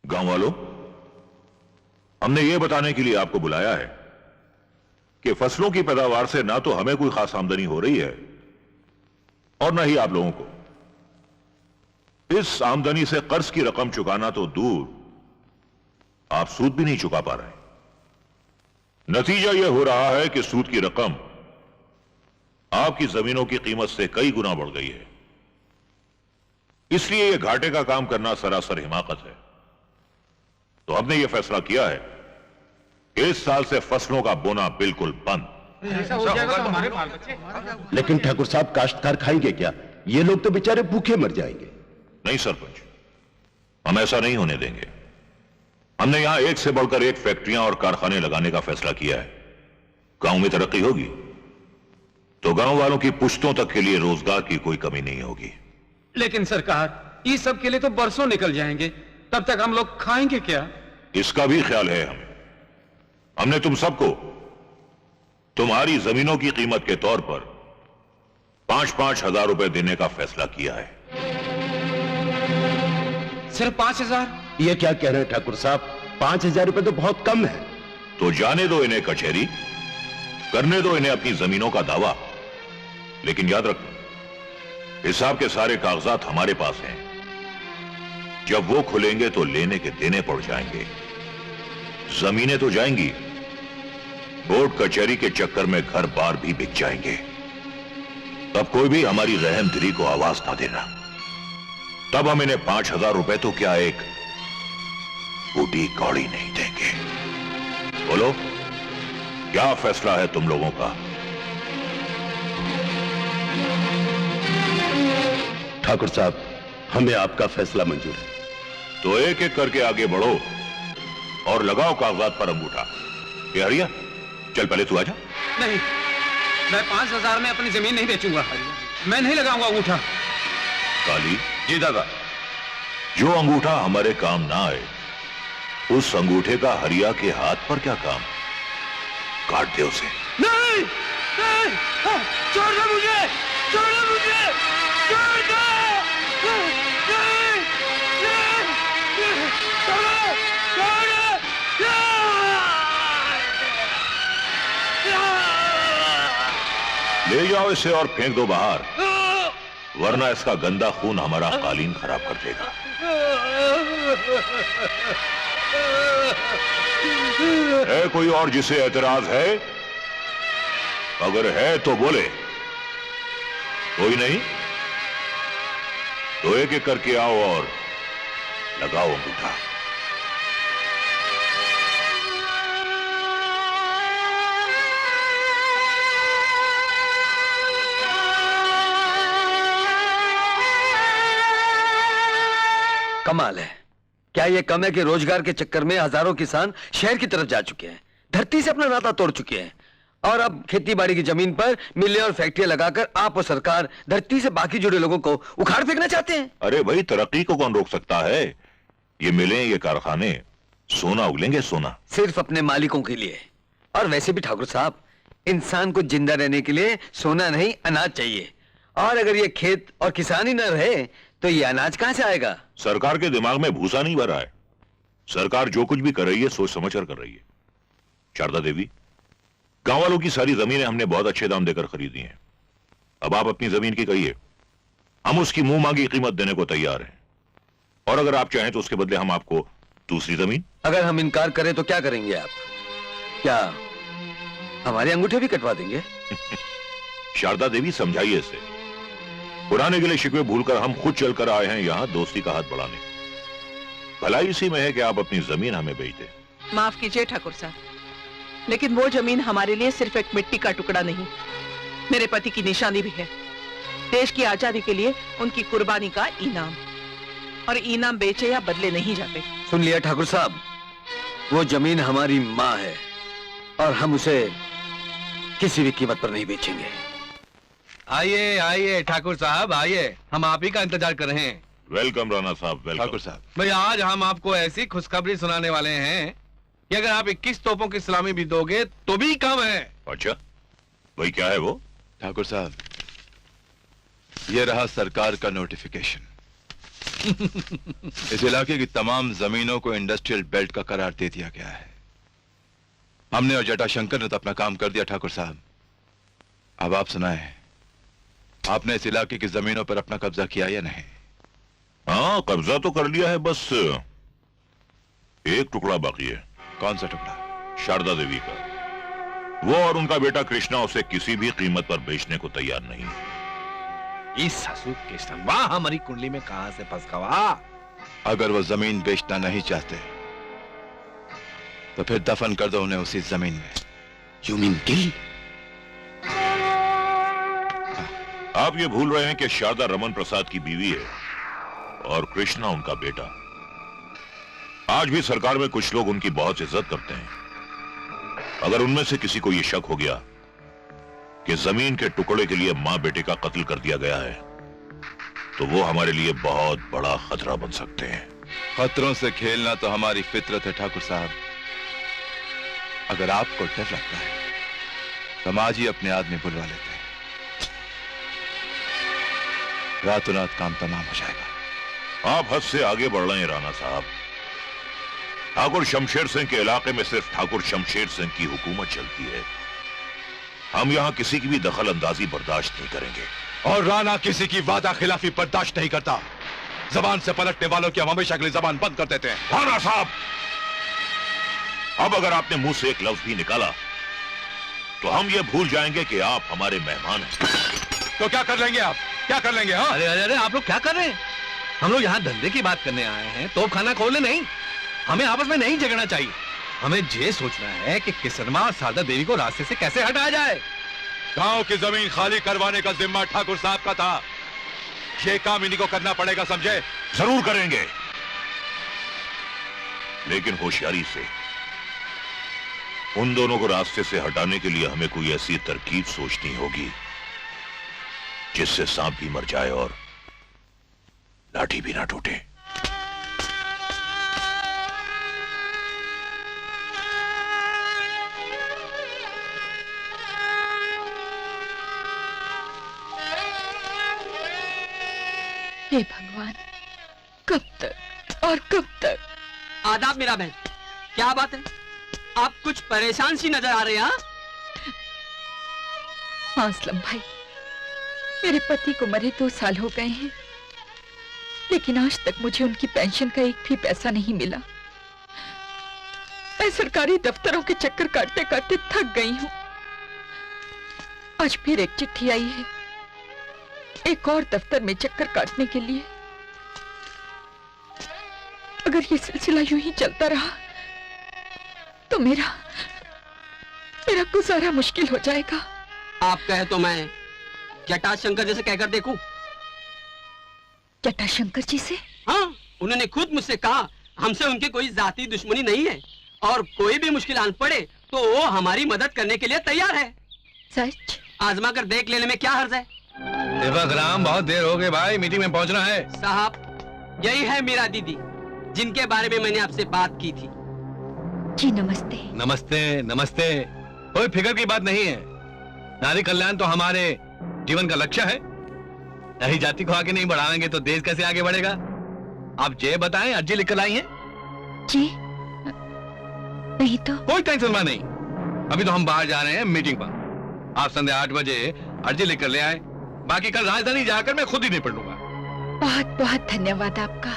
गांव वालों, हमने यह बताने के लिए आपको बुलाया है कि फसलों की पैदावार से ना तो हमें कोई खास आमदनी हो रही है और ना ही आप लोगों को। इस आमदनी से कर्ज की रकम चुकाना तो दूर, आप सूद भी नहीं चुका पा रहे। नतीजा यह हो रहा है कि सूद की रकम आपकी जमीनों की कीमत से कई गुना बढ़ गई है। इसलिए यह घाटे का काम करना सरासर हिमाकत है। तो हमने यह फैसला किया है कि इस साल से फसलों का बोना बिल्कुल बंद। लेकिन ठाकुर साहब, काश्तकार खाएंगे क्या? ये लोग तो बेचारे भूखे मर जाएंगे। नहीं सरपंच, हम ऐसा नहीं होने देंगे। हमने यहां एक से बढ़कर एक फैक्ट्रियां और कारखाने लगाने का फैसला किया है। गांव में तरक्की होगी तो गांव वालों की पुश्तों तक के लिए रोजगार की कोई कमी नहीं होगी। लेकिन सरकार, इस सब के लिए तो बरसों निकल जाएंगे, तब तक हम लोग खाएंगे क्या? इसका भी ख्याल है हमें। हमने तुम सबको तुम्हारी जमीनों की कीमत के तौर पर 5-5 हजार रुपए देने का फैसला किया है। सिर्फ 5,000? ये क्या कह रहे हैं ठाकुर साहब? 5,000 रुपए तो बहुत कम है। तो जाने दो इन्हें कचहरी, करने दो इन्हें अपनी जमीनों का दावा। लेकिन याद रखो, हिसाब के सारे कागजात हमारे पास हैं। जब वो खुलेंगे तो लेने के देने पड़ जाएंगे। जमीनें तो जाएंगी, कोर्ट कचहरी के चक्कर में घर बार भी बिक जाएंगे। तब कोई भी हमारी रहम दिली को आवाज ना देना। तब हम इन्हें 5,000 रुपए तो क्या, एक बूटी कौड़ी नहीं देंगे। बोलो, क्या फैसला है तुम लोगों का? ठाकुर साहब, हमें आपका फैसला मंजूर है। तो एक एक करके आगे बढ़ो और लगाओ कागजात पर अंगूठा। ये हरिया, चल पहले तू आजा। नहीं, मैं 5,000 में अपनी जमीन नहीं बेचूंगा। मैं नहीं लगाऊंगा अंगूठा। काली जी दादा। जो अंगूठा हमारे काम ना आए, उस अंगूठे का हरिया के हाथ पर क्या काम? काट दे उसे। नहीं, नहीं, छोड़ दो मुझे, छोड़ दो मुझे, छोड़ दो, नहीं, नहीं, छोड़ो, छोड़ो, ले जाओ इसे और फेंक दो बाहर, वरना इसका गंदा खून हमारा कालीन खराब कर देगा। है कोई और जिसे एतराज है? अगर है तो बोले। कोई नहीं तो एक एक करके आओ और लगाओ अंगूठा। कमाल है। क्या ये कम है कि रोजगार के चक्कर में हजारों किसान शहर की तरफ जा चुके हैं, धरती से अपना नाता तोड़ चुके हैं, और अब खेती बाड़ी की जमीन पर मिलें और फैक्ट्रियां लगाकर आप और सरकार धरती से बाकी जुड़े लोगों को उखाड़ फेंकना चाहते हैं। अरे भाई, तरक्की को कौन रोक सकता है? ये मिलें, ये कारखाने सोना उगलेंगे, सोना सिर्फ अपने मालिकों के लिए। और वैसे भी ठाकुर साहब, इंसान को जिंदा रहने के लिए सोना नहीं, अनाज चाहिए। और अगर ये खेत और किसान ही न रहे तो ये अनाज कहां से आएगा? सरकार के दिमाग में भूसा नहीं भरा है। सरकार जो कुछ भी कर रही है सोच समझकर कर रही है। शारदा देवी, गांव वालों की सारी जमीनें हमने बहुत अच्छे दाम देकर खरीदी हैं। अब आप अपनी जमीन की कहिए, हम उसकी मुंह मांगी कीमत देने को तैयार हैं। और अगर आप चाहें तो उसके बदले हम आपको दूसरी जमीन। अगर हम इनकार करें तो क्या करेंगे आप? क्या हमारे अंगूठे भी कटवा देंगे? शारदा देवी, समझाइए इसे। पुराने गिले शिकवे भूलकर हम खुद चलकर आए हैं यहां दोस्ती का हाथ बढ़ाने। भलाई इसी में है कि आप अपनी जमीन हमें बेच दें। माफ कीजिए ठाकुर साहब, लेकिन वो जमीन हमारे लिए सिर्फ एक मिट्टी का टुकड़ा नहीं, मेरे पति की निशानी भी है। देश की आजादी के लिए उनकी कुर्बानी का इनाम। और इनाम बेचे या बदले नहीं जाते। सुन लिया ठाकुर साहब, वो जमीन हमारी माँ है और हम उसे किसी भी कीमत पर नहीं बेचेंगे। आइए आइए ठाकुर साहब, आइए, हम आप ही का इंतजार कर रहे हैं। वेलकम राणा साहब, वेलकम। ठाकुर साहब, भाई आज हम आपको ऐसी खुशखबरी सुनाने वाले हैं कि अगर आप 21 तोपों की सलामी भी दोगे तो भी कम है। अच्छा, भाई क्या है वो? ठाकुर साहब, ये रहा सरकार का नोटिफिकेशन। इस इलाके की तमाम जमीनों को इंडस्ट्रियल बेल्ट का करार दे दिया गया है। हमने और जटाशंकर ने तो अपना काम कर दिया ठाकुर साहब। अब आप सुनाएं, आपने इस इलाके की जमीनों पर अपना कब्जा किया या नहीं? हाँ, कब्जा तो कर लिया है, बस एक टुकड़ा बाकी है। कौन सा टुकड़ा? शारदा देवी का। वो और उनका बेटा कृष्णा उसे किसी भी कीमत पर बेचने को तैयार नहीं। इस ससुर कृष्ण वाह हमारी कुंडली में कहां से फंस गया। अगर वो जमीन बेचना नहीं चाहते तो फिर दफन कर दो उन्हें उसी जमीन में। यू मीन किल? आप ये भूल रहे हैं कि शारदा रमन प्रसाद की बीवी है और कृष्णा उनका बेटा। आज भी सरकार में कुछ लोग उनकी बहुत इज्जत करते हैं। अगर उनमें से किसी को यह शक हो गया कि जमीन के टुकड़े के लिए मां बेटे का कत्ल कर दिया गया है, तो वो हमारे लिए बहुत बड़ा खतरा बन सकते हैं। खतरों से खेलना तो हमारी फितरत है ठाकुर साहब। अगर आपको डर लगता है तो हम आज ही अपने आदमी बुलवा लेते हैं। रातों रात काम तमाम हो जाएगा। आप हद से आगे बढ़ रहे हैं राणा साहब। ठाकुर शमशेर सिंह के इलाके में सिर्फ ठाकुर शमशेर सिंह की हुकूमत चलती है। हम यहां किसी की भी दखल अंदाजी बर्दाश्त नहीं करेंगे। और राणा किसी की वादा खिलाफी बर्दाश्त नहीं करता। जबान से पलटने वालों की हम हमेशा के लिए जबान बंद कर देते हैं। राणा साहब, अब अगर आपने मुंह से एक लफ्ज भी निकाला तो हम ये भूल जाएंगे कि आप हमारे मेहमान हैं। तो क्या कर लेंगे आप? क्या कर लेंगे? हाँ, अरे अरे अरे आप लोग क्या कर रहे हैं? हम लोग यहाँ धंधे की बात करने आए हैं, तो खाना खोलने नहीं। हमें आपस में नहीं झगड़ना चाहिए। हमें ये सोचना है कि किसरमा और शारदा देवी को रास्ते से कैसे हटाया जाए। गांव की जमीन खाली करवाने का जिम्मा ठाकुर साहब का था। ये काम इन्हीं को करना पड़ेगा, समझे? जरूर करेंगे, लेकिन होशियारी से। उन दोनों को रास्ते से हटाने के लिए हमें कोई ऐसी तरकीब सोचनी होगी जिससे सांप भी मर जाए और लाठी भी ना टूटे। हे भगवान, कब तक और कब तक? आदाब मेरा बहन, क्या बात है? आप कुछ परेशान सी नजर आ रहे हैं। हाँ असलम भाई, मेरे पति को मरे 2 साल हो गए हैं, लेकिन आज तक मुझे उनकी पेंशन का एक भी पैसा नहीं मिला। मैं सरकारी दफ्तरों के चक्कर काटते काटते थक गई हूँ। आज फिर एक चिट्ठी आई है, एक और दफ्तर में चक्कर काटने के लिए। अगर ये सिलसिला यूं ही चलता रहा तो मेरा गुजारा मुश्किल हो जाएगा। आप कहे तो मैं जटाशंकर जैसे कहकर देखूं? जटाशंकर जी से? हाँ, उन्होंने खुद मुझसे कहा हमसे उनकी कोई जाती दुश्मनी नहीं है और कोई भी मुश्किल आन पड़े तो वो हमारी मदद करने के लिए तैयार है। सच? आजमा कर देख लेने में क्या हर्ज है? राम, बहुत देर हो गई भाई, मीटिंग में पहुंचना है। साहब, यही है मेरा दीदी, जिनके बारे में मैंने आपसे बात की थी। जी नमस्ते। नमस्ते नमस्ते। कोई फिक्र की बात नहीं है। नारी कल्याण तो हमारे जीवन का लक्ष्य है। नहीं जाति को आगे नहीं बढ़ाएंगे तो देश कैसे आगे बढ़ेगा? आप ये बताएं, अर्जी लिखकर आई हैं? जी नहीं तो। कोई टेंशन नहीं, अभी तो हम बाहर जा रहे हैं मीटिंग पर। आप संध्या 8 बजे अर्जी लिखकर ले आए। बाकी कल राजधानी जाकर मैं खुद ही निपट लूंगा। बहुत बहुत धन्यवाद आपका।